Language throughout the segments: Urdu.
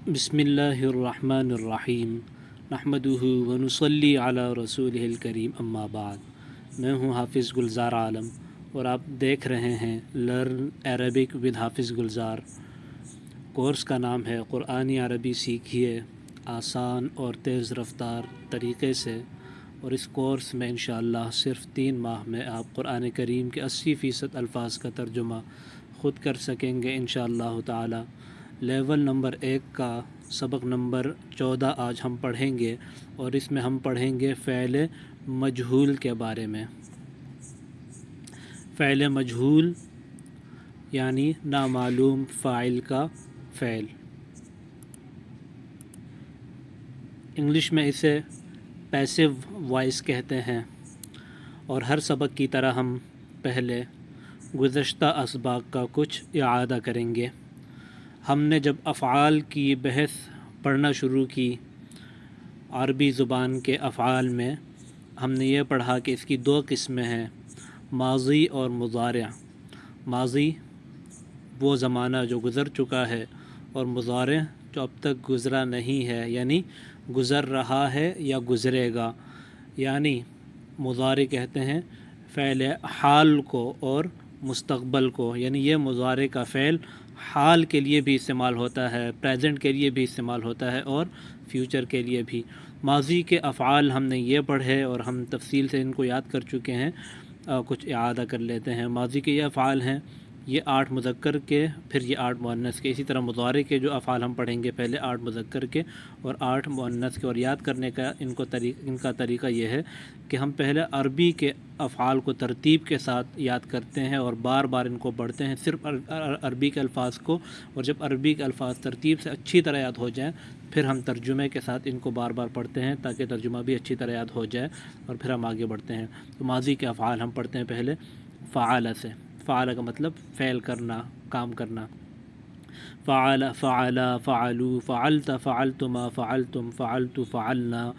بسم اللہ الرحمن الرحیم نحمدہ ونصلی علی رسولہ الکریم اما بعد۔ میں ہوں حافظ گلزار عالم اور آپ دیکھ رہے ہیں لرن عربک ود حافظ گلزار۔ کورس کا نام ہے قرآنی عربی سیکھیے آسان اور تیز رفتار طریقے سے، اور اس کورس میں انشاءاللہ صرف 3 ماہ میں آپ قرآن کریم کے 80% الفاظ کا ترجمہ خود کر سکیں گے انشاءاللہ تعالی۔ لیول نمبر 1 کا سبق نمبر 14 آج ہم پڑھیں گے، اور اس میں ہم پڑھیں گے فعل مجہول کے بارے میں۔ فعل مجہول یعنی نامعلوم فاعل کا فعل، انگلش میں اسے پیسو وائس کہتے ہیں۔ اور ہر سبق کی طرح ہم پہلے گزشتہ اسباق کا کچھ اعادہ کریں گے۔ ہم نے جب افعال کی بحث پڑھنا شروع کی عربی زبان کے افعال میں، ہم نے یہ پڑھا کہ اس کی 2 قسمیں ہیں، ماضی اور مضارع۔ ماضی وہ زمانہ جو گزر چکا ہے، اور مضارع جو اب تک گزرا نہیں ہے، یعنی گزر رہا ہے یا گزرے گا۔ یعنی مضارع کہتے ہیں فعل حال کو اور مستقبل کو، یعنی یہ مضارع کا فعل حال کے لیے بھی استعمال ہوتا ہے، پریزنٹ کے لیے بھی استعمال ہوتا ہے، اور فیوچر کے لیے بھی۔ ماضی کے افعال ہم نے یہ پڑھے اور ہم تفصیل سے ان کو یاد کر چکے ہیں، کچھ اعادہ کر لیتے ہیں۔ ماضی کے یہ افعال ہیں، یہ 8 مذکر کے، پھر یہ 8 مؤنث کے۔ اسی طرح مضارع کے جو افعال ہم پڑھیں گے، پہلے 8 مذکر کے اور 8 مؤنث کے۔ اور یاد کرنے کا ان کا طریقہ یہ ہے کہ ہم پہلے عربی کے افعال کو ترتیب کے ساتھ یاد کرتے ہیں اور بار بار ان کو پڑھتے ہیں، صرف عربی کے الفاظ کو، اور جب عربی کے الفاظ ترتیب سے اچھی طرح یاد ہو جائیں پھر ہم ترجمے کے ساتھ ان کو بار بار پڑھتے ہیں تاکہ ترجمہ بھی اچھی طرح یاد ہو جائے، اور پھر ہم آگے بڑھتے ہیں۔ تو ماضی کے افعال ہم پڑھتے ہیں پہلے فعل سے۔ فعل کا مطلب فعل کرنا، کام کرنا۔ فعل، فعلا، فعلوا، فعلت، فعلتما، فعلتم، فعلت، فعلنا،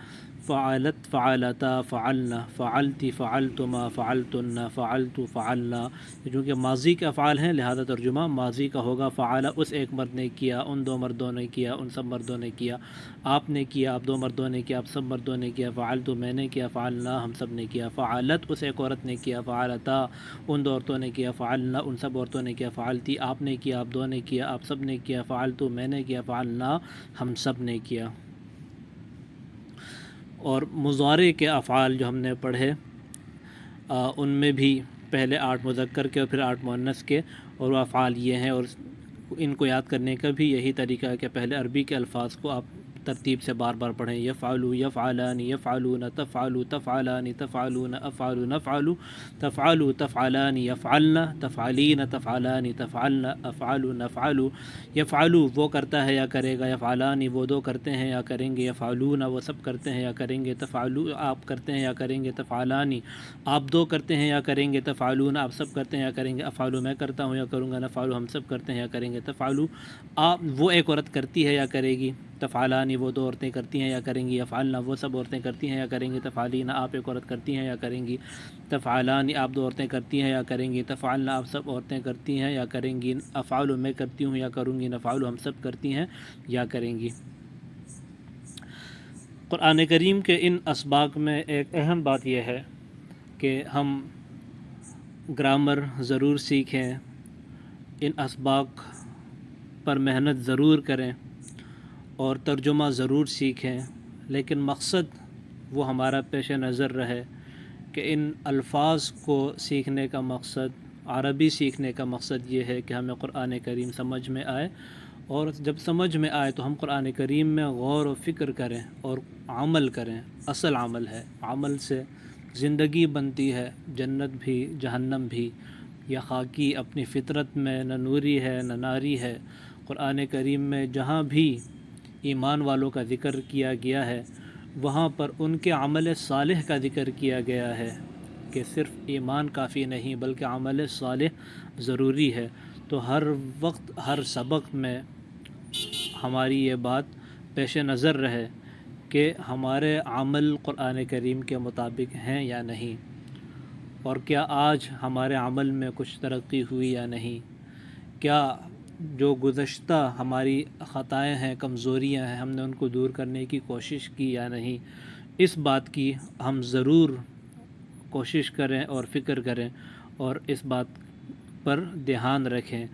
فعلت، فعلتا، فعلنا، فعلت، فعلتما، فعلتن، فعلت، فعلنا۔ چونکہ ماضی کے افعال ہیں لہذا ترجمہ ماضی کا ہوگا۔ فعل اس ایک مرد نے کیا، ان 2 مردوں نے کیا، ان سب مردوں نے کیا۔ آپ نے کیا، آپ 2 مردوں نے کیا، آپ سب مردوں نے کیا۔ فعلت میں نے کیا، فعلنا ہم سب نے کیا۔ فعلت اس ایک عورت نے کیا، فعلتا ان 2 عورتوں نے کیا، فعلنا ان سب عورتوں نے کیا۔ فعلتی آپ نے کیا، آپ 2 نے کیا، آپ سب نے کیا۔ فعلتو میں نے کیا، فعلنا ہم سب نے کیا۔ اور مضارع کے افعال جو ہم نے پڑھے ان میں بھی پہلے 8 مذکر کے اور پھر 8 مؤنث کے، اور وہ افعال یہ ہیں، اور ان کو یاد کرنے کا بھی یہی طریقہ ہے کہ پہلے عربی کے الفاظ کو آپ ترتیب سے بار بار پڑھیں۔ یفعلوا، یفعلان، یفعلون، تفعلوا، تفعلان، تفعلون، افعلوا، نفعلوا، تفعلوا، تفعلان، یفعلن، تفعلین، تفعلان، تفعلن، افعلوا، نفعلوا۔ یفعلوا وہ کرتا ہے یا کرے گا، یفعلان وہ 2 کرتے ہیں یا کریں گے، یفعلون وہ سب کرتے ہیں یا کریں گے، تفعلوا آپ کرتے ہیں یا کریں گے، تفعلان آپ 2 کرتے ہیں یا کریں گے، تفعلون آپ سب کرتے ہیں یا کریں گے، افعلوا میں کرتا ہوں یا کروں گا، نفعلوا ہم سب کرتے ہیں یا کریں گے، تفعلوا آپ وہ ایک عورت کرتی ہے یا کرے گی، تفعلان وہ 2 عورتیں کرتی ہیں یا کریں گی، یفعلن وہ سب عورتیں کرتی ہیں یا کریں گی، تفعلین آپ ایک عورت کرتی ہیں یا کریں گی، تفعلان آپ 2 عورتیں کرتی ہیں یا کریں گی، تفعلن آپ سب عورتیں کرتی ہیں یا کریں گی، افعلوا میں کرتی ہوں یا کروں گی، نفعلوا ہم سب کرتی ہیں یا کریں گی۔ قرآن کریم کے ان اسباق میں ایک اہم بات یہ ہے کہ ہم گرامر ضرور سیکھیں، ان اسباق پر محنت ضرور کریں اور ترجمہ ضرور سیکھیں، لیکن مقصد وہ ہمارا پیش نظر رہے کہ ان الفاظ کو سیکھنے کا مقصد، عربی سیکھنے کا مقصد یہ ہے کہ ہمیں قرآن کریم سمجھ میں آئے، اور جب سمجھ میں آئے تو ہم قرآن کریم میں غور و فکر کریں اور عمل کریں۔ اصل عمل ہے، عمل سے زندگی بنتی ہے، جنت بھی جہنم بھی۔ یہ خاکی اپنی فطرت میں نہ نوری ہے نہ ناری ہے۔ قرآن کریم میں جہاں بھی ایمان والوں کا ذکر کیا گیا ہے وہاں پر ان کے عمل صالح کا ذکر کیا گیا ہے کہ صرف ایمان کافی نہیں بلکہ عمل صالح ضروری ہے۔ تو ہر وقت ہر سبق میں ہماری یہ بات پیش نظر رہے کہ ہمارے عمل قرآن کریم کے مطابق ہیں یا نہیں، اور کیا آج ہمارے عمل میں کچھ ترقی ہوئی یا نہیں، کیا جو گزشتہ ہماری خطائیں ہیں، کمزوریاں ہیں، ہم نے ان کو دور کرنے کی کوشش کی یا نہیں، اس بات کی ہم ضرور کوشش کریں اور فکر کریں اور اس بات پر دھیان رکھیں۔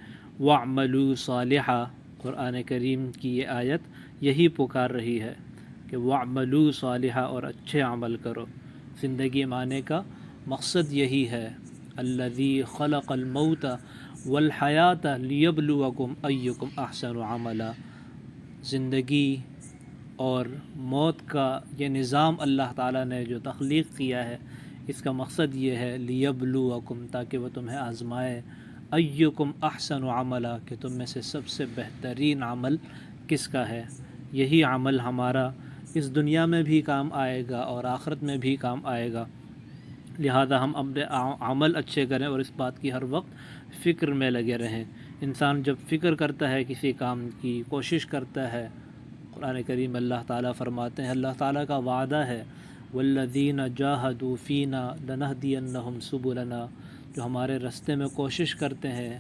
وَاعْمَلُوا صَالِحًا، قرآن کریم کی یہ آیت یہی پکار رہی ہے کہ وَاعْمَلُوا صَالِحًا، اور اچھے عمل کرو۔ زندگی مانے کا مقصد یہی ہے، الذی خلق الموت والحیات لیبلوکم ایکم احسن عملا۔ زندگی اور موت کا یہ نظام اللہ تعالیٰ نے جو تخلیق کیا ہے، اس کا مقصد یہ ہے لیبلوکم، تاکہ وہ تمہیں آزمائے، ایکم احسن عملا، کہ تم میں سے سب سے بہترین عمل کس کا ہے۔ یہی عمل ہمارا اس دنیا میں بھی کام آئے گا اور آخرت میں بھی کام آئے گا، لہذا ہم اپنے عمل اچھے کریں اور اس بات کی ہر وقت فکر میں لگے رہیں۔ انسان جب فکر کرتا ہے، کسی کام کی کوشش کرتا ہے، قرآن کریم اللہ تعالیٰ فرماتے ہیں، اللہ تعالیٰ کا وعدہ ہے وَالَّذِينَ جَاهَدُوا فِينَا لَنَهْدِيَنَّهُمْ سُبُلَنَا، جو ہمارے رستے میں کوشش کرتے ہیں،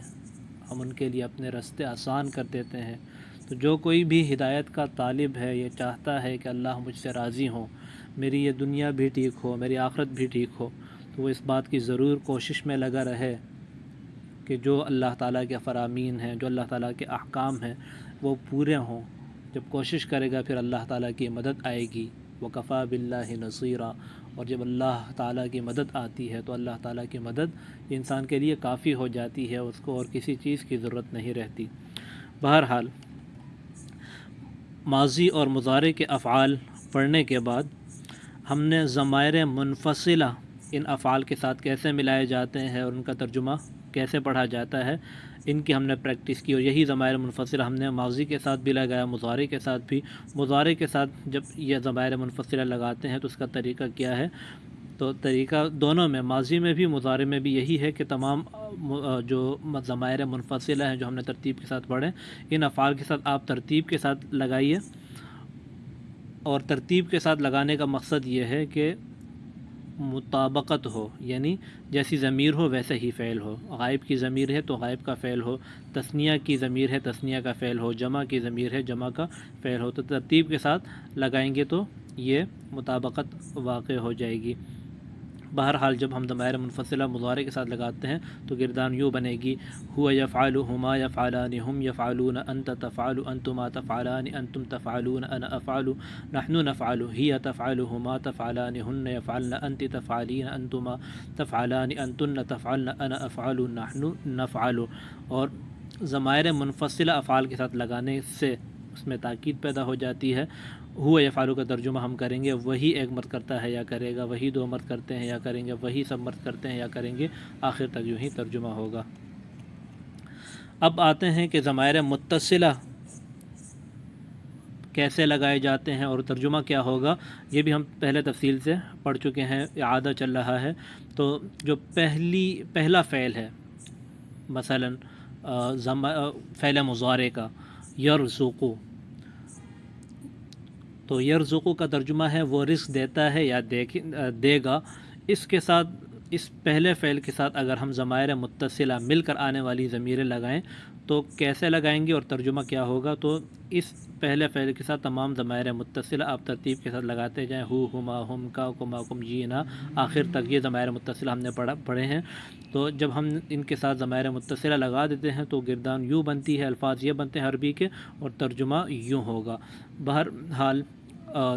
ہم ان کے لیے اپنے رستے آسان کر دیتے ہیں۔ تو جو کوئی بھی ہدایت کا طالب ہے، یہ چاہتا ہے کہ اللہ مجھ سے راضی ہوں، میری یہ دنیا بھی ٹھیک ہو، میری آخرت بھی ٹھیک ہو، تو وہ اس بات کی ضرور کوشش میں لگا رہے کہ جو اللہ تعالیٰ کے فرامین ہیں، جو اللہ تعالیٰ کے احکام ہیں، وہ پورے ہوں۔ جب کوشش کرے گا پھر اللہ تعالیٰ کی مدد آئے گی، وَكَفَى بِاللَّهِ نَصِيرًا، اور جب اللہ تعالیٰ کی مدد آتی ہے تو اللہ تعالیٰ کی مدد انسان کے لیے کافی ہو جاتی ہے، اس کو اور کسی چیز کی ضرورت نہیں رہتی۔ بہرحال ماضی اور مضارع کے افعال پڑھنے کے بعد ہم نے ضمائر منفصلہ ان افعال کے ساتھ کیسے ملائے جاتے ہیں اور ان کا ترجمہ کیسے پڑھا جاتا ہے، ان کی ہم نے پریکٹس کی، اور یہی ضمائر منفصلہ ہم نے ماضی کے ساتھ بھی لگایا، مضارع کے ساتھ بھی۔ مضارع کے ساتھ جب یہ ضمائر منفصلہ لگاتے ہیں تو اس کا طریقہ کیا ہے؟ تو طریقہ دونوں میں، ماضی میں بھی مضارع میں بھی یہی ہے کہ تمام جو ضمائر منفصلہ ہیں جو ہم نے ترتیب کے ساتھ پڑھیں، ان افعال کے ساتھ آپ ترتیب کے ساتھ لگائیے، اور ترتیب کے ساتھ لگانے کا مقصد یہ ہے کہ مطابقت ہو، یعنی جیسی ضمیر ہو ویسے ہی فعل ہو۔ غائب کی ضمیر ہے تو غائب کا فعل ہو، تثنیہ کی ضمیر ہے تثنیہ کا فعل ہو، جمع کی ضمیر ہے جمع کا فعل ہو، تو ترتیب کے ساتھ لگائیں گے تو یہ مطابقت واقع ہو جائے گی۔ بہرحال جب ہم ضمائر منفصلہ مضارع کے ساتھ لگاتے ہیں تو گردان یوں بنے گی، هو یفعل، ہما یفعلان، ہم یفعلون، انت تفعل، انتما تفعلان، انتم تفعلون، انا افعل، نحن نفعل، هي تفعل، ہما تفعلان، ہن یفعلن، انت تفعلین، انتما تفعلان، انتن تفعلن، انا افعل، نحن نفعل۔ اور ضمائر منفصلہ افعال کے ساتھ لگانے سے اس میں تاکید پیدا ہو جاتی ہے۔ ہوا یفعلو کا ترجمہ ہم کریں گے وہی ایک مرد کرتا ہے یا کرے گا، وہی دو مرد کرتے ہیں یا کریں گے، وہی سب مرد کرتے ہیں یا کریں گے، آخر تک یوں ہی ترجمہ ہوگا۔ اب آتے ہیں کہ ضمائر متصلہ کیسے لگائے جاتے ہیں اور ترجمہ کیا ہوگا، یہ بھی ہم پہلے تفصیل سے پڑھ چکے ہیں، اعادہ چل رہا ہے۔ تو جو پہلا فعل ہے، مثلا فعل مضارع کا یرزقو، تو یرزقو کا ترجمہ ہے وہ رزق دیتا ہے یا دے گا۔ اس کے ساتھ، اس پہلے فعل کے ساتھ اگر ہم ضمائر متصلہ مل کر آنے والی ضمیریں لگائیں تو کیسے لگائیں گے اور ترجمہ کیا ہوگا؟ تو اس پہلے فعل کے ساتھ تمام ضمائر متصلہ آپ ترتیب کے ساتھ لگاتے جائیں، ہو، ہما، ہم، کا، کما، کم، جینا، آخر تک یہ ضمائر متصلہ ہم نے پڑھے ہیں۔ تو جب ہم ان کے ساتھ ضمائر متصلہ لگا دیتے ہیں تو گردان یوں بنتی ہے، الفاظ یہ بنتے ہیں عربی کے، اور ترجمہ یوں ہوگا۔ بہرحال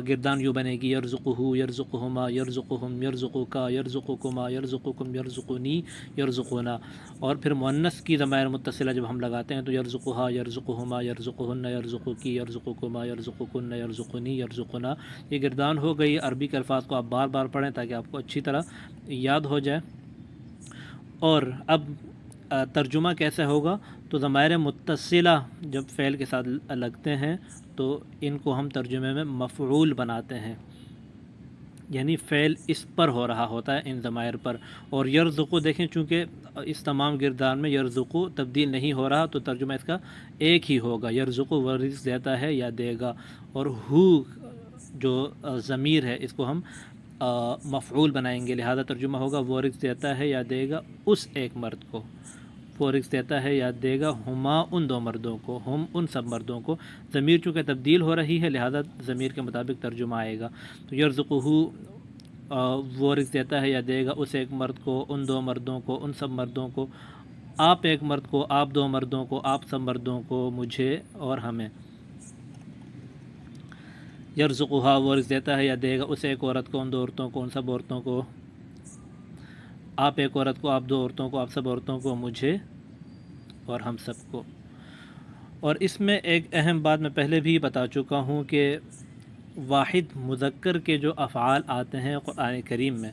گردان یوں بنے گی، یرزقہ، یرزقہما، یرزقہم، یرزقکا، یرزقکما، یرزقکم، یرزقنی، یرزقنا۔ اور پھر مؤنث کی ضمائر متصلہ جب ہم لگاتے ہیں تو یرزقہا، یرزقہما، یرزقہن، یرزقکی، یرزقکما، یرزقکن، یرزقنی، یرزقنا۔ یہ گردان ہو گئی۔ عربی کے الفاظ کو آپ بار بار پڑھیں تاکہ آپ کو اچھی طرح یاد ہو جائے۔ اور اب ترجمہ کیسے ہوگا؟ تو ضمائر متصلہ جب فعل کے ساتھ لگتے ہیں تو ان کو ہم ترجمے میں مفعول بناتے ہیں، یعنی فعل اس پر ہو رہا ہوتا ہے، ان ضمائر پر۔ اور یرزقو دیکھیں چونکہ اس تمام گردان میں یرزقو تبدیل نہیں ہو رہا تو ترجمہ اس کا ایک ہی ہوگا، یرزقو وہ رزق دیتا ہے یا دے گا۔ اور ہو جو ضمیر ہے اس کو ہم مفعول بنائیں گے، لہذا ترجمہ ہوگا وہ رزق دیتا ہے یا دے گا اس ایک مرد کو، وہ رزق دیتا ہے یا دے گا ہما ان دو مردوں کو، ہم ان سب مردوں کو۔ ضمیر چونکہ تبدیل ہو رہی ہے لہذا ضمیر کے مطابق ترجمہ آئے گا۔ تو یرزقہ وہ رزق دیتا ہے یا دے گا اس ایک مرد کو، ان دو مردوں کو، ان سب مردوں کو، آپ ایک مرد کو، آپ دو مردوں کو، آپ سب مردوں کو، مجھے اور ہمیں۔ یرزقہا وہ رزق دیتا ہے یا دے گا اس ایک عورت کو، ان دو عورتوں کو، ان سب عورتوں کو، آپ ایک عورت کو، آپ دو عورتوں کو، آپ سب عورتوں کو، مجھے اور ہم سب کو۔ اور اس میں ایک اہم بات میں پہلے بھی بتا چکا ہوں کہ واحد مذکر کے جو افعال آتے ہیں قرآن کریم میں،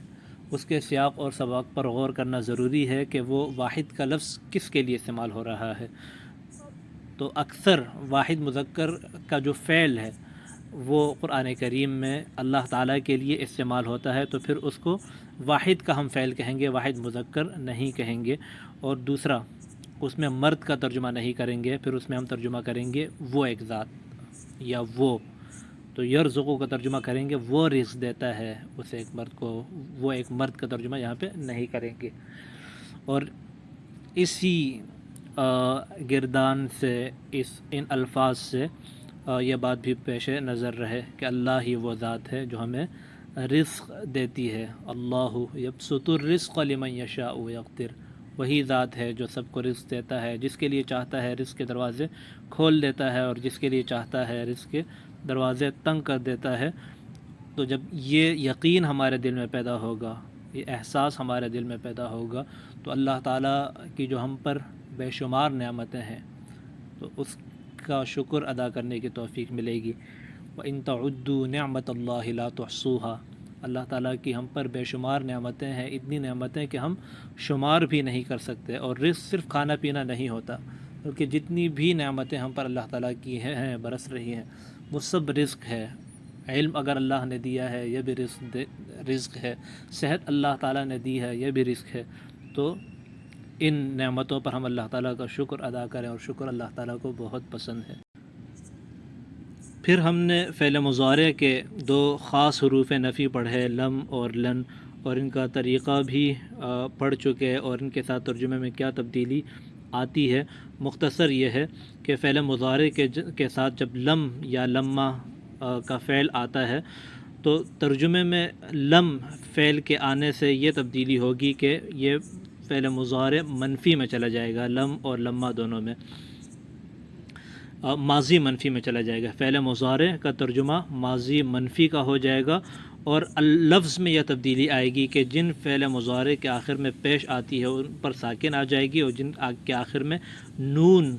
اس کے سیاق اور سباق پر غور کرنا ضروری ہے کہ وہ واحد کا لفظ کس کے لیے استعمال ہو رہا ہے۔ تو اکثر واحد مذکر کا جو فعل ہے وہ قرآن کریم میں اللہ تعالیٰ کے لیے استعمال ہوتا ہے، تو پھر اس کو واحد کا ہم فعل کہیں گے، واحد مذکر نہیں کہیں گے۔ اور دوسرا، اس میں مرد کا ترجمہ نہیں کریں گے، پھر اس میں ہم ترجمہ کریں گے وہ ایک ذات یا وہ۔ تو یرزقو کا ترجمہ کریں گے وہ رزق دیتا ہے اس ایک مرد کو، وہ ایک مرد کا ترجمہ یہاں پہ نہیں کریں گے۔ اور اسی گردان سے، ان الفاظ سے یہ بات بھی پیش نظر رہے کہ اللہ ہی وہ ذات ہے جو ہمیں رزق دیتی ہے۔ اللہ یبسط الرزق لمن یشاء ویقدر، وہی ذات ہے جو سب کو رزق دیتا ہے، جس کے لیے چاہتا ہے رزق کے دروازے کھول دیتا ہے اور جس کے لیے چاہتا ہے رزق کے دروازے تنگ کر دیتا ہے۔ تو جب یہ یقین ہمارے دل میں پیدا ہوگا، یہ احساس ہمارے دل میں پیدا ہوگا، تو اللہ تعالیٰ کی جو ہم پر بے شمار نعمتیں ہیں تو اس کا شکر ادا کرنے کی توفیق ملے گی۔ وَإِن تَعُدُّوا نِعْمَةَ اللَّهِ لَا تُحْصُوهَا، اللہ تعالیٰ کی ہم پر بے شمار نعمتیں ہیں، اتنی نعمتیں کہ ہم شمار بھی نہیں کر سکتے۔ اور رزق صرف کھانا پینا نہیں ہوتا، بلکہ جتنی بھی نعمتیں ہم پر اللہ تعالیٰ کی ہیں برس رہی ہیں وہ سب رزق ہے۔ علم اگر اللہ نے دیا ہے یہ بھی رزق ہے، صحت اللہ تعالیٰ نے دی ہے یہ بھی رزق ہے۔ تو ان نعمتوں پر ہم اللہ تعالیٰ کا شکر ادا کریں، اور شکر اللہ تعالیٰ کو بہت پسند ہے۔ پھر ہم نے فعل مضارع کے دو خاص حروف نفی پڑھے، لم اور لن، اور ان کا طریقہ بھی پڑھ چکے، اور ان کے ساتھ ترجمے میں کیا تبدیلی آتی ہے۔ مختصر یہ ہے کہ فعل مضارع کے ساتھ جب لم یا لمہ کا فعل آتا ہے تو ترجمے میں لم فعل کے آنے سے یہ تبدیلی ہوگی کہ یہ فعل مضارع منفی میں چلا جائے گا، لم اور لمہ دونوں میں ماضی منفی میں چلا جائے گا۔ فعل مضارع کا ترجمہ ماضی منفی کا ہو جائے گا، اور لفظ میں یہ تبدیلی آئے گی کہ جن فعل مضارع کے آخر میں پیش آتی ہے ان پر ساکن آ جائے گی، اور جن کے آخر میں نون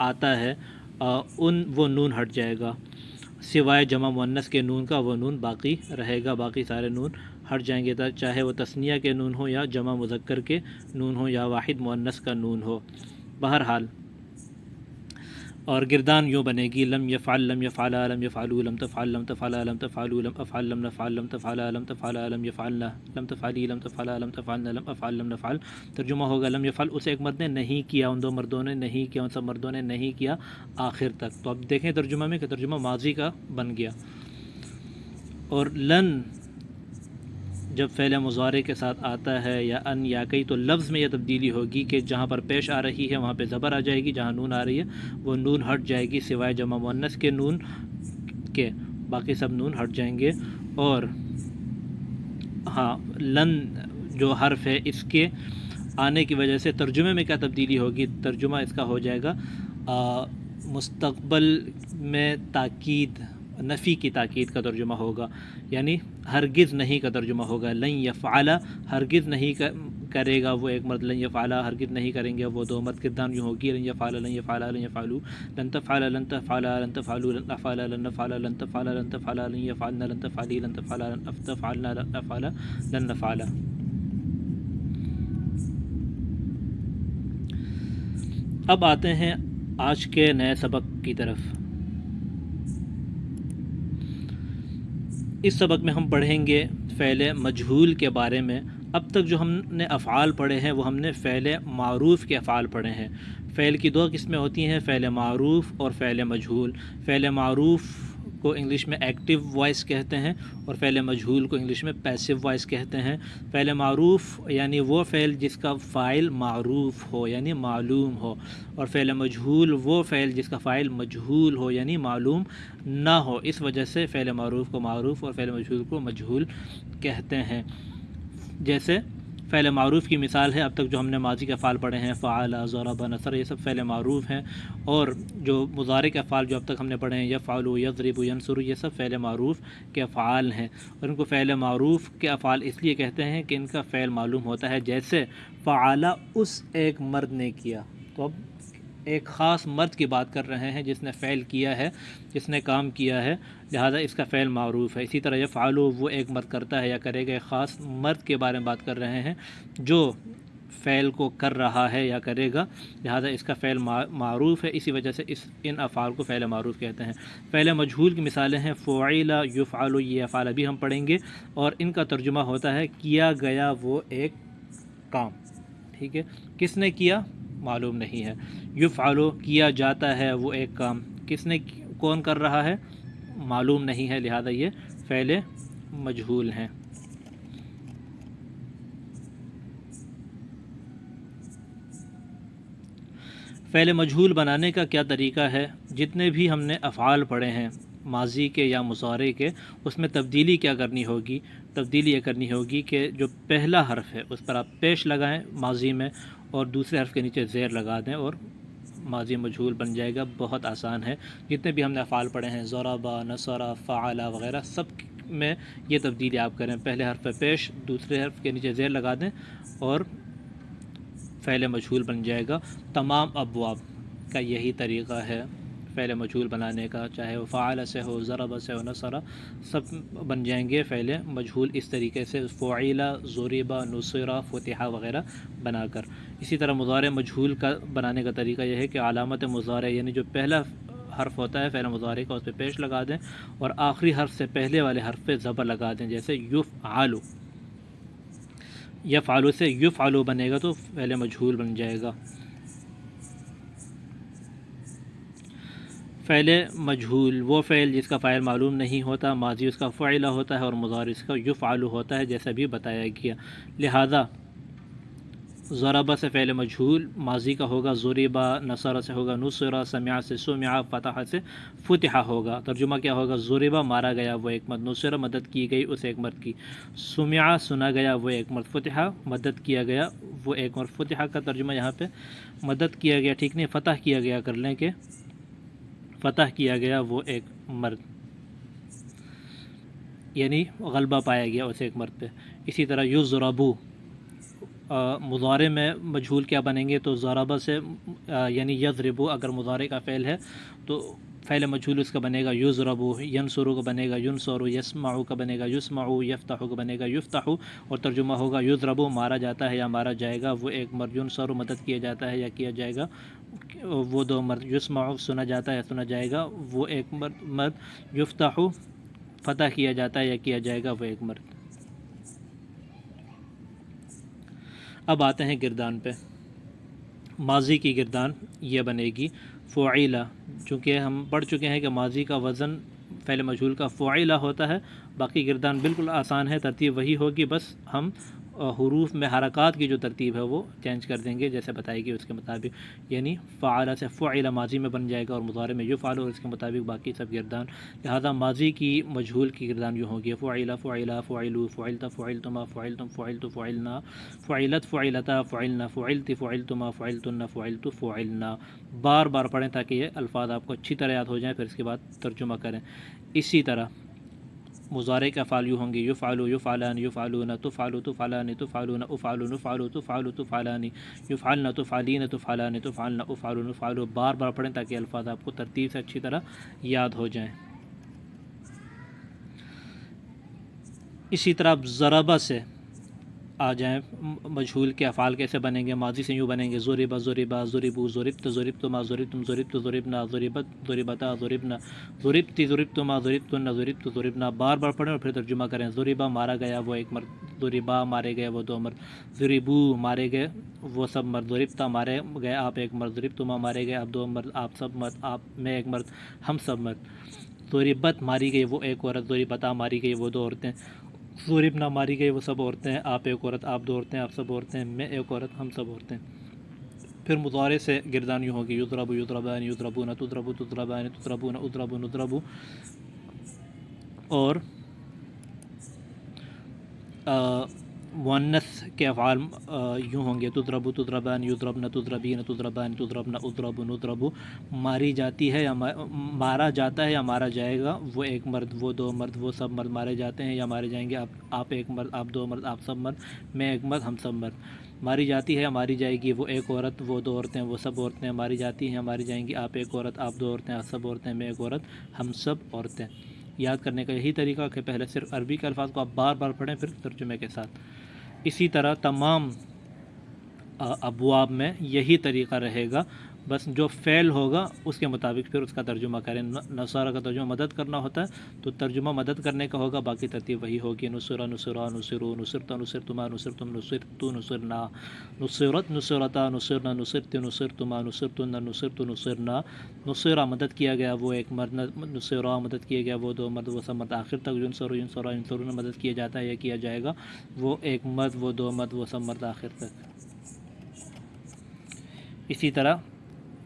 آتا ہے وہ نون ہٹ جائے گا، سوائے جمع مؤنث کے نون کا وہ نون باقی رہے گا، باقی سارے نون ہٹ جائیں گے، چاہے وہ تثنیہ کے نون ہو یا جمع مذکر کے نون ہو یا واحد مؤنث کا نون ہو۔ بہرحال اور گردان یوں بنے گی، لم یفعل، لم یفعلا، لم یفعلوا، لم تفعل، لم تفعلا، لم تفعلوا، لم افعل، لم نفعل، لم تفعلا، لم تفعلا، لم یفعلنا، لم تفعلی، لم تفعلا، لم تفعلنا، لم افعل، لم نفعل۔ ترجمہ ہوگا لم یفعل اس ایک مرد نے نہیں کیا، ان دو مردوں نے نہیں کیا، ان سب مردوں نے نہیں کیا، آخر تک۔ تو اب دیکھیں ترجمہ میں کہ ترجمہ ماضی کا بن گیا۔ اور لن جب فعل مضارع کے ساتھ آتا ہے یا ان یا کئی، تو لفظ میں یہ تبدیلی ہوگی کہ جہاں پر پیش آ رہی ہے وہاں پہ زبر آ جائے گی، جہاں نون آ رہی ہے وہ نون ہٹ جائے گی، سوائے جمع مؤنث کے نون کے باقی سب نون ہٹ جائیں گے۔ اور ہاں، لن جو حرف ہے اس کے آنے کی وجہ سے ترجمے میں کیا تبدیلی ہوگی، ترجمہ اس کا ہو جائے گا مستقبل میں تاکید، نفی کی تاکید کا ترجمہ ہوگا، یعنی ہرگز نہیں کا ترجمہ ہوگا۔ لن یفعل ہرگز نہیں کرے گا وہ ایک مرد، لن یفعل ہرگز نہیں کریں گے وہ دو مرد۔ گردان یوں ہوگی، لن یفعل، لن یفعل، لن یفعلوا، لن تفعل، لن تفعل، لن تفعلوا، لن افعل، لن نفعل، لن تفعل، لن تفعل، لن یفعلن، لن تفعلی، لن تفعل، لن تفعلن، لن نفعل، لن نفعل۔ اب آتے ہیں آج کے نئے سبق کی طرف۔ اس سبق میں ہم پڑھیں گے فعل مجہول کے بارے میں۔ اب تک جو ہم نے افعال پڑھے ہیں وہ ہم نے فعل معروف کے افعال پڑھے ہیں۔ فعل کی دو قسمیں ہوتی ہیں، فعل معروف اور فعل مجہول۔ فعل معروف کو انگلش میں ایکٹیو وائس کہتے ہیں اور فعل مجہول کو انگلش میں پیسیو وائس کہتے ہیں۔ فعل معروف یعنی وہ فعل جس کا فاعل معروف ہو یعنی معلوم ہو، اور فعل مجہول وہ فعل جس کا فاعل مجہول ہو یعنی معلوم نہ ہو، اس وجہ سے فعل معروف کو معروف اور فعل مجہول کو مجہول کہتے ہیں۔ جیسے فعل معروف کی مثال ہے، اب تک جو ہم نے ماضی کے افعال پڑھے ہیں، فعل، ضرب، نصر، یہ سب فعل معروف ہیں، اور جو مضارع کے افعال جو اب تک ہم نے پڑھے ہیں، یفعل، یضرب، ینصر، یہ سب فعل معروف کے افعال ہیں، اور ان کو فعل معروف کے افعال اس لیے کہتے ہیں کہ ان کا فعل معلوم ہوتا ہے۔ جیسے فعل، اس ایک مرد نے کیا، تو اب ایک خاص مرد کی بات کر رہے ہیں جس نے فعل کیا ہے، جس نے کام کیا ہے، لہذا اس کا فعل معروف ہے۔ اسی طرح یفعل، وہ ایک مرد کرتا ہے یا کرے گا، ایک خاص مرد کے بارے میں بات کر رہے ہیں جو فعل کو کر رہا ہے یا کرے گا، لہذا اس کا فعل معروف ہے، اسی وجہ سے ان افعال کو فعل معروف کہتے ہیں۔ فعل مجہول کی مثالیں ہیں فعل، یفعل، یہ افعال ابھی ہم پڑھیں گے، اور ان کا ترجمہ ہوتا ہے کیا گیا وہ ایک کام، ٹھیک ہے، کس نے کیا معلوم نہیں ہے۔ یفعل، کیا جاتا ہے وہ ایک کام، کس نے، کون کر رہا ہے معلوم نہیں ہے، لہذا یہ فعل مجہول ہیں۔ فعل مجہول بنانے کا کیا طریقہ ہے؟ جتنے بھی ہم نے افعال پڑھے ہیں ماضی کے یا مضارع کے، اس میں تبدیلی کیا کرنی ہوگی؟ تبدیلی یہ کرنی ہوگی کہ جو پہلا حرف ہے اس پر آپ پیش لگائیں ماضی میں، اور دوسرے حرف کے نیچے زیر لگا دیں، اور ماضی مجہول بن جائے گا۔ بہت آسان ہے، جتنے بھی ہم نے افعال پڑھے ہیں، ضرب، نصر، فعل وغیرہ، سب میں یہ تبدیلی آپ کریں، پہلے حرف پہ پیش، دوسرے حرف کے نیچے زیر لگا دیں، اور فعل مجہول بن جائے گا۔ تمام ابواب کا یہی طریقہ ہے فعل مجہول بنانے کا، چاہے وہ فعل سے ہو، ضرب سے ہو، نصر، سب بن جائیں گے فعل مجہول اس طریقے سے، فعل، ضرب، نصر، فتح وغیرہ بنا کر۔ اسی طرح مضارع مجہول کا بنانے کا طریقہ یہ ہے کہ علامت مضارع یعنی جو پہلا حرف ہوتا ہے فعل مضارع کا، اس پہ پیش لگا دیں، اور آخری حرف سے پہلے والے حرف پہ زبر لگا دیں، جیسے یفعل، یفعل سے یفعل بنے گا تو فعل مجہول بن جائے گا۔ فعل مجہول وہ فعل جس کا فاعل معلوم نہیں ہوتا، ماضی اس کا فعل ہوتا ہے اور مضارع اس کا یفعل ہوتا ہے، جیسا بھی بتایا گیا۔ لہذا ضرب سے فعل مجہول ماضی کا ہوگا، ضرب، نصر سے ہوگا نصر، سمع سے سمع، فتح سے فتح ہوگا۔ ترجمہ کیا ہوگا؟ ضرب، مارا گیا وہ ایک مرد، نصر، مدد کی گئی اس ایک مرد کی، سمع، سنا گیا وہ ایک مرد، فتح، مدد کیا گیا وہ ایک مرد۔ فتح کا ترجمہ یہاں پہ مدد کیا گیا، ٹھیک نہیں، فتح کیا گیا کر لیں کہ فتح کیا گیا وہ ایک مرد، یعنی غلبہ پایا گیا اس ایک مرد پہ۔ اسی طرح یضربو، مضارع میں مجہول کیا بنیں گے؟ تو ضربہ سے یعنی یضربو اگر مضارع کا فعل ہے تو فعل مجہول اس کا بنے گا یضربو، ینصرو کا بنے گا ینصرو، یسمعو کا بنے گا یسمعو، یفتحو کا بنے گا یفتحو، اور ترجمہ ہوگا یضربو، مارا جاتا ہے یا مارا جائے گا وہ ایک مرد، ینصرو، مدد کیا جاتا ہے یا کیا جائے گا وہ دو مرد، یسمعو، سنا جاتا ہے یا سنا جائے گا وہ ایک مرد، یفتحو، فتح کیا جاتا ہے یا کیا جائے گا وہ ایک مرد۔ اب آتے ہیں گردان پہ۔ ماضی کی گردان یہ بنے گی فعیلہ، چونکہ ہم پڑھ چکے ہیں کہ ماضی کا وزن فعل مجہول کا فعیلہ ہوتا ہے، باقی گردان بالکل آسان ہے، ترتیب وہی ہوگی، بس ہم حروف میں حرکات کی جو ترتیب ہے وہ چینج کر دیں گے جیسے بتائے گی اس کے مطابق، یعنی فعل سے فعل ماضی میں بن جائے گا اور مضارع میں یفعل، اور اس کے مطابق باقی سب گردان۔ لہذا ماضی کی مجہول کی گردان یوں ہوگی فعل، فعلا، فعلوا، فعلت، فعلتما، فعلتم، فعلت، فعلنا، فعلت، فعلتا، فعلنا، فعلت، فعلتما، فعلتن، فعلت، فعلنا۔ بار بار پڑھیں تاکہ یہ الفاظ آپ کو اچھی طرح یاد ہو جائیں، پھر اس کے بعد ترجمہ کریں۔ اسی طرح مضارع کے افعال یوں ہوں گے یفعل، یفعلان، یفعلون، تفعل، تفعلان، تفعلون، افعل، نفعل، تفعل، تفعلان، یفعلن، تفعلین، تفعلان، تفعلن، افعل، نفعل۔ بار بار پڑھیں تاکہ الفاظ آپ کو ترتیب سے اچھی طرح یاد ہو جائیں۔ اسی طرح ضربہ سے آ جائیں، مجہول کے افعال کیسے بنیں گے؟ ماضی سے یوں بنیں گے ضرب، ضربا، ضربو، ضربت، ضربتما، ضربتم، ضربت، ضربنا، ضربت، ضربتا، ضربنا، ضربتی، ضربتما، ضربتن، ضربت، ضربنا۔ بار بار پڑھیں اور پھر ترجمہ کریں۔ ضربا، مارا گیا وہ ایک مرد، ضربا، مارے گئے وہ دو مرد، ضربو، مارے گئے وہ سب مرد، ضربتا، مارے گئے آپ ایک مرد، ضربتما، مارے گئے آپ دو مرد، آپ سب مرد، آپ میں ایک مرد، ہم سب مرد۔ ضربت ماری گئی وہ ایک عورت، ضربتا ماری گئی وہ دو عورتیں، ضربنا ماری گئی وہ سب عورتیں، آپ ایک عورت، آپ دو عورتیں، آپ سب عورتیں، میں ایک عورت، ہم سب عورتیں۔ پھر مضارع سے گردان یوں ہوگی، یضرب یضربان یضربون تضرب تضربان تضربون اضرب نضرب، اور مؤنث کے افعال یوں ہوں گے، تضرب تضربان یضربن تضربین تضربان تضربن اضرب نضرب، ماری جاتی ہے یا مارا جاتا ہے یا مارا جائے گا وہ ایک مرد، وہ دو مرد، وہ سب مرد مارے جاتے ہیں یا مارے جائیں گے، آپ ایک مرد، آپ دو مرد، آپ سب مرد، میں ایک مرد، ہم سب مرد۔ ماری جاتی ہے یا ماری جائے گی وہ ایک عورت، وہ دو عورتیں، وہ سب عورتیں، ماری جاتی ہیں یا ماری جائیں گی آپ ایک عورت، آپ دو عورتیں، آپ سب عورتیں، میں ایک عورت، ہم سب عورتیں۔ یاد کرنے کا یہی طریقہ کہ پہلے صرف عربی کے الفاظ کو آپ بار بار پڑھیں پھر ترجمے کے ساتھ۔ اسی طرح تمام ابواب میں یہی طریقہ رہے گا، بس جو فعل ہوگا اس کے مطابق پھر اس کا ترجمہ کریں۔ نصارہ کا ترجمہ مدد کرنا ہوتا ہے تو ترجمہ مدد کرنے کا ہوگا، باقی ترتیب وہی ہوگی، نصرہ نصرا نصرو، نصرت نصرتما نصرتم، نصرت نصرنا، نصرت نصرتا نصرنا، نصرت نصرتما نصرتن، نصرت نصرنا۔ نصرہ مدد کیا گیا وہ ایک مرد، نصرہ مدد کیا گیا وہ دو مرد، وہ سب مرد، آخر تک ینصر ینصرا ینصرون مدد کیا جاتا ہے یا کیا جائے گا وہ ایک مرد، وہ دو مرد، وہ سب مرد، آخر تک۔ اسی طرح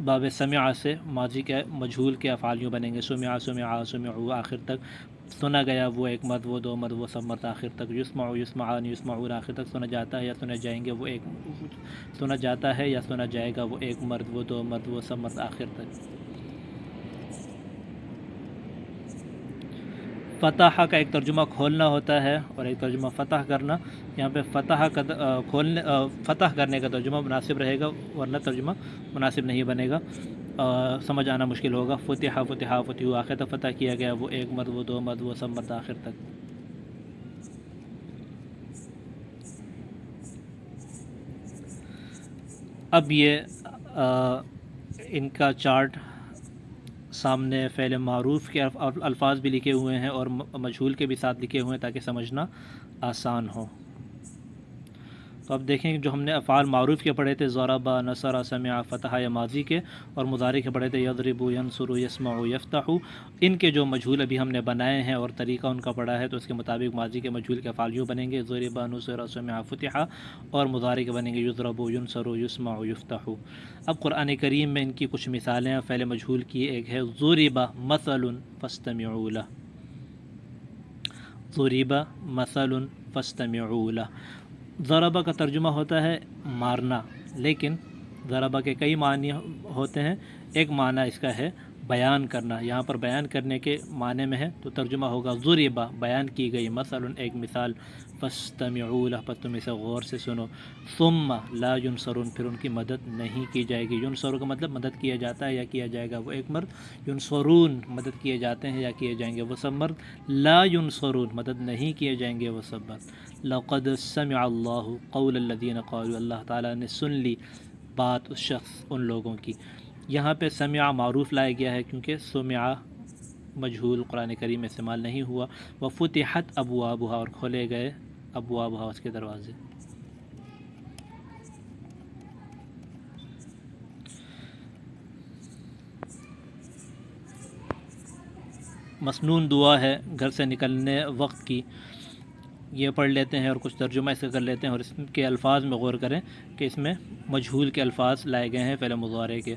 باب سمع سے ماضی کے مجہول کے افعال یوں بنیں گے، سمع سمعا سمعوا، آخر تک، سنا گیا وہ ایک مرد، وہ دو مرد، وہ سب مرد، آخر تک، یسمع یسمعان یسمعون، آخر تک، سنا جاتا ہے یا سنا جائیں گے وہ ایک، سنا جاتا ہے یا سنا جائے گا وہ ایک مرد، وہ دو مرد، وہ سب مرد، آخر تک۔ فتح کا ایک ترجمہ کھولنا ہوتا ہے اور ایک ترجمہ فتح کرنا۔ یہاں پہ فتح کا فتح کرنے کا ترجمہ مناسب رہے گا، ورنہ ترجمہ مناسب نہیں بنے گا، سمجھ آنا مشکل ہوگا۔ فتح فتح فتح، آخر تک فتح کیا گیا وہ ایک مرد، وہ دو مرد، وہ سب مرد، آخر تک۔ اب یہ ان کا چارٹ سامنے فعل معروف کے الفاظ بھی لکھے ہوئے ہیں اور مجہول کے بھی ساتھ لکھے ہوئے ہیں تاکہ سمجھنا آسان ہو۔ تو اب دیکھیں جو ہم نے افعال معروف کے پڑھے تھے، ضرب، نصر، سمع، فتح یا ماضی کے، اور مضارع کے پڑھے تھے یضرب، ینصر، یسمع، یفتح، ان کے جو مجہول ابھی ہم نے بنائے ہیں اور طریقہ ان کا پڑھا ہے تو اس کے مطابق ماضی کے مجہول کے افعال یوں بنیں گے، ضرب، نصر، سمع، فتح، اور مضارع کے بنیں گے یضرب، ینصر، یسمع، یفتح۔ اب قرآن کریم میں ان کی کچھ مثالیں ہیں فعل مجہول کی۔ ایک ہے ضرب مثل فاستمعوا له، ضرب مثل فاستمعوا له۔ ضربہ کا ترجمہ ہوتا ہے مارنا، لیکن ضربہ کے کئی معنی ہوتے ہیں، ایک معنی اس کا ہے بیان کرنا، یہاں پر بیان کرنے کے معنی میں ہے تو ترجمہ ہوگا ضربہ، بیان کی گئی، مثلا ایک مثال، فاستمعوا له، پس تم اسے غور سے سنو، ثم لا ینصرون، پھر ان کی مدد نہیں کی جائے گی۔ ینصر کا مطلب مدد کیا جاتا ہے یا کیا جائے گا وہ ایک مرد، ینصرون مدد کیے جاتے ہیں یا کیے جائیں گے وہ سب مرد، لا ینصرون مدد نہیں کیے جائیں گے وہ سب مرد۔ لقد سمع اللہ قول الذین قالوا، اللہ تعالیٰ نے سن لی بات اس شخص، ان لوگوں کی۔ یہاں پہ سمع معروف لایا گیا ہے کیونکہ سمع مجہول قرآن کریم میں استعمال نہیں ہوا۔ وفتحت ابوابها، اور کھولے گئے ابوابها، اس کے دروازے۔ مسنون دعا ہے گھر سے نکلنے وقت کی، یہ پڑھ لیتے ہیں اور کچھ ترجمہ اس کا کر لیتے ہیں، اور اس کے الفاظ میں غور کریں کہ اس میں مجہول کے الفاظ لائے گئے ہیں فعل مضارع کے۔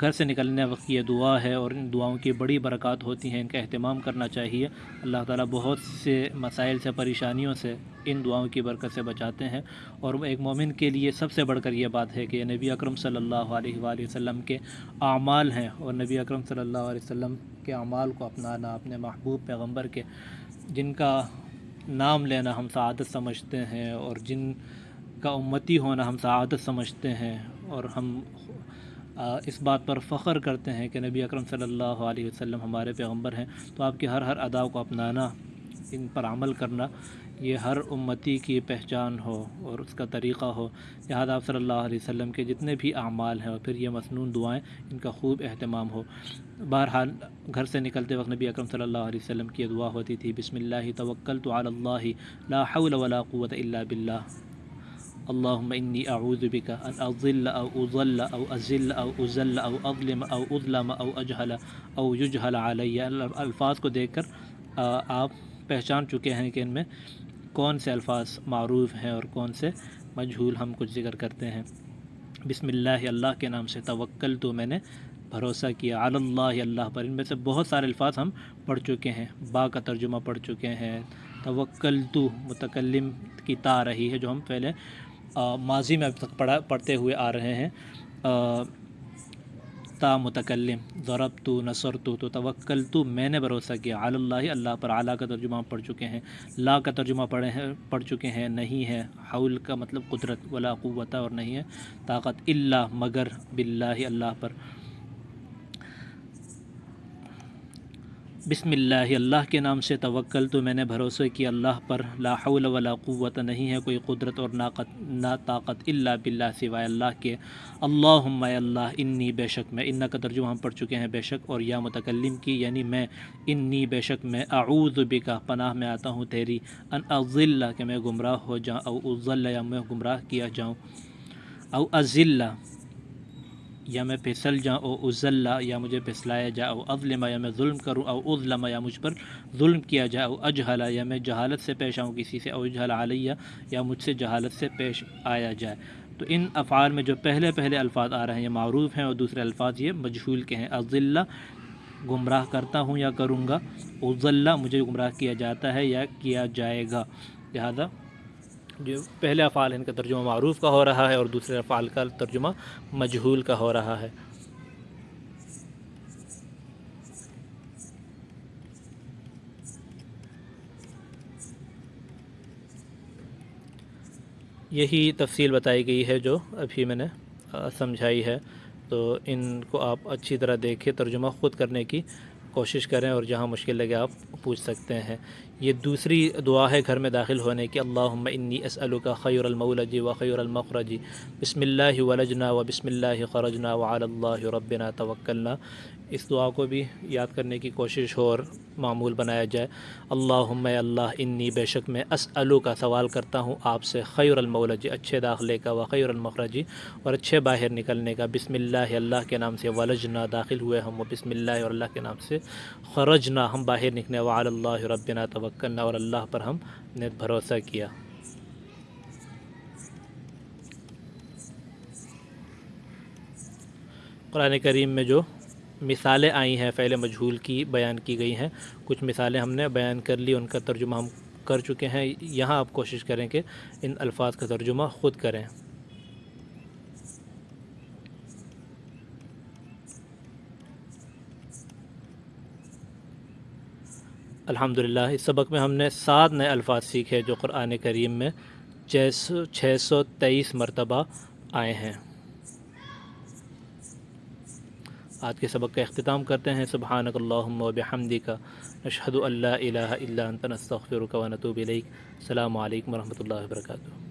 گھر سے نکلنے وقت کی یہ دعا ہے اور ان دعاؤں کی بڑی برکات ہوتی ہیں، ان کا اہتمام کرنا چاہیے۔ اللہ تعالیٰ بہت سے مسائل سے، پریشانیوں سے ان دعاؤں کی برکت سے بچاتے ہیں، اور ایک مومن کے لیے سب سے بڑھ کر یہ بات ہے کہ نبی اکرم صلی اللہ علیہ وآلہ وسلم کے اعمال ہیں، اور نبی اکرم صلی اللہ علیہ وسلم کے اعمال کو اپنانا، اپنے محبوب پیغمبر کے جن کا نام لینا ہم سعادت سمجھتے ہیں اور جن کا امتی ہونا ہم سعادت سمجھتے ہیں، اور ہم اس بات پر فخر کرتے ہیں کہ نبی اکرم صلی اللہ علیہ وسلم ہمارے پیغمبر ہیں، تو آپ کی ہر ادا کو اپنانا، ان پر عمل کرنا، یہ ہر امتی کی پہچان ہو اور اس کا طریقہ ہو۔ لہٰذا آپ صلی اللہ علیہ وسلم کے جتنے بھی اعمال ہیں اور پھر یہ مسنون دعائیں، ان کا خوب اہتمام ہو۔ بہرحال گھر سے نکلتے وقت نبی اکرم صلی اللہ علیہ وسلم کی دعا ہوتی تھی، بسم اللہ توکلت علی اللہ لا حول ولا قوت الا باللہ، اللہم انی اعوذ بک ان اضل او اضل او ازل او ازل او اظلم او اظلم او اجہل او یجہل علی۔ الفاظ کو دیکھ کر آپ پہچان چکے ہیں کہ ان میں کون سے الفاظ معروف ہیں اور کون سے مجہول ہم کچھ ذکر کرتے ہیں۔ بسم اللہ، اللہ کے نام سے، توکل تو میں نے بھروسہ کیا، علی اللہ اللہ پر۔ ان میں سے بہت سارے الفاظ ہم پڑھ چکے ہیں، با کا ترجمہ پڑھ چکے ہیں، توکل تو متکلم کی تا رہی ہے جو ہم پہلے ماضی میں اب تک پڑھتے ہوئے آ رہے ہیں، تا متکلم، ضربت نصرت، تو توکلت میں نے بھروسہ کیا، علی اللہ اللہ پر۔ اعلیٰ کا ترجمہ ہم پڑھ چکے ہیں، لا کا ترجمہ پڑھ چکے ہیں، نہیں ہے، حول کا مطلب قدرت، ولا قوت اور نہیں ہے طاقت، الا مگر، باللہ اللہ پر۔ بسم اللہ اللہ کے نام سے، توکل تو میں نے بھروسہ کیا اللہ پر، لا حول ولا قوت نہیں ہے کوئی قدرت اور نہ طاقت، الا باللہ سوائے اللہ کے۔ اللہم اے اللہ، انی بے شک میں، ان کا ترجمہ ہم پڑھ چکے ہیں بے شک، اور یا متکلم کی یعنی میں، انی بے شک میں، اعوذ بکا پناہ میں آتا ہوں تیری، ان اضل کہ میں گمراہ ہو جاؤں، او اضل یا میں گمراہ کیا جاؤں، او ازل یا میں پھسل جاؤں، او ازل یا مجھے پھسلایا جائے، او اظلم یا میں ظلم کروں، او اظلم یا مجھ پر ظلم کیا جائے، او اجہل یا میں جہالت سے پیش آؤں کسی سے، او اجہل علیہ یا مجھ سے جہالت سے پیش آیا جائے۔ تو ان افعال میں جو پہلے الفاظ آ رہے ہیں یہ معروف ہیں، اور دوسرے الفاظ یہ مجہول کے ہیں۔ اضل گمراہ کرتا ہوں یا کروں گا، اضل مجھے گمراہ کیا جاتا ہے یا کیا جائے گا، لہذا جو پہلے افعال ان کا ترجمہ معروف کا ہو رہا ہے اور دوسرے افعال کا ترجمہ مجہول کا ہو رہا ہے۔ یہی تفصیل بتائی گئی ہے جو ابھی میں نے سمجھائی ہے، تو ان کو آپ اچھی طرح دیکھیں، ترجمہ خود کرنے کی کوشش کریں، اور جہاں مشکل لگے آپ پوچھ سکتے ہیں۔ یہ دوسری دعا ہے گھر میں داخل ہونے کی، اللہم انی اسألک خیر المولج و خیر المخرج، بسم اللہ ولجنا و بسم اللہ خرجنا وعلی اللہ ربنا توکلنا۔ اس دعا کو بھی یاد کرنے کی کوشش ہو اور معمول بنایا جائے۔ اللہم اے اللہ، انی بے شک میں، اسألک سوال کرتا ہوں آپ سے، خیر المولج اچھے داخلے کا، و خیر المخرج اور اچھے باہر نکلنے کا، بسم اللہ اللہ کے نام سے، ولجنا داخل ہوئے ہم، و بسم اللہ اور اللہ کے نام سے، خرجنا ہم باہر نکلے، وعلی اللہ ربنا توکلنا اور اللہ پر ہم نے بھروسہ کیا۔ قرآن کریم میں جو مثالیں آئی ہیں فعل مجہول کی بیان کی گئی ہیں، کچھ مثالیں ہم نے بیان کر لی، ان کا ترجمہ ہم کر چکے ہیں۔ یہاں آپ کوشش کریں کہ ان الفاظ کا ترجمہ خود کریں۔ الحمدللہ اس سبق میں ہم نے 7 نئے الفاظ سیکھے جو قرآن کریم میں 623 مرتبہ آئے ہیں۔ آج کے سبق کا اختتام کرتے ہیں۔ سبحانک اللہم و بحمدک، نشہد ان لا الہ الا انت، نستغفرک و نتوب الیک۔ السلام علیکم ورحمۃ اللہ وبرکاتہ۔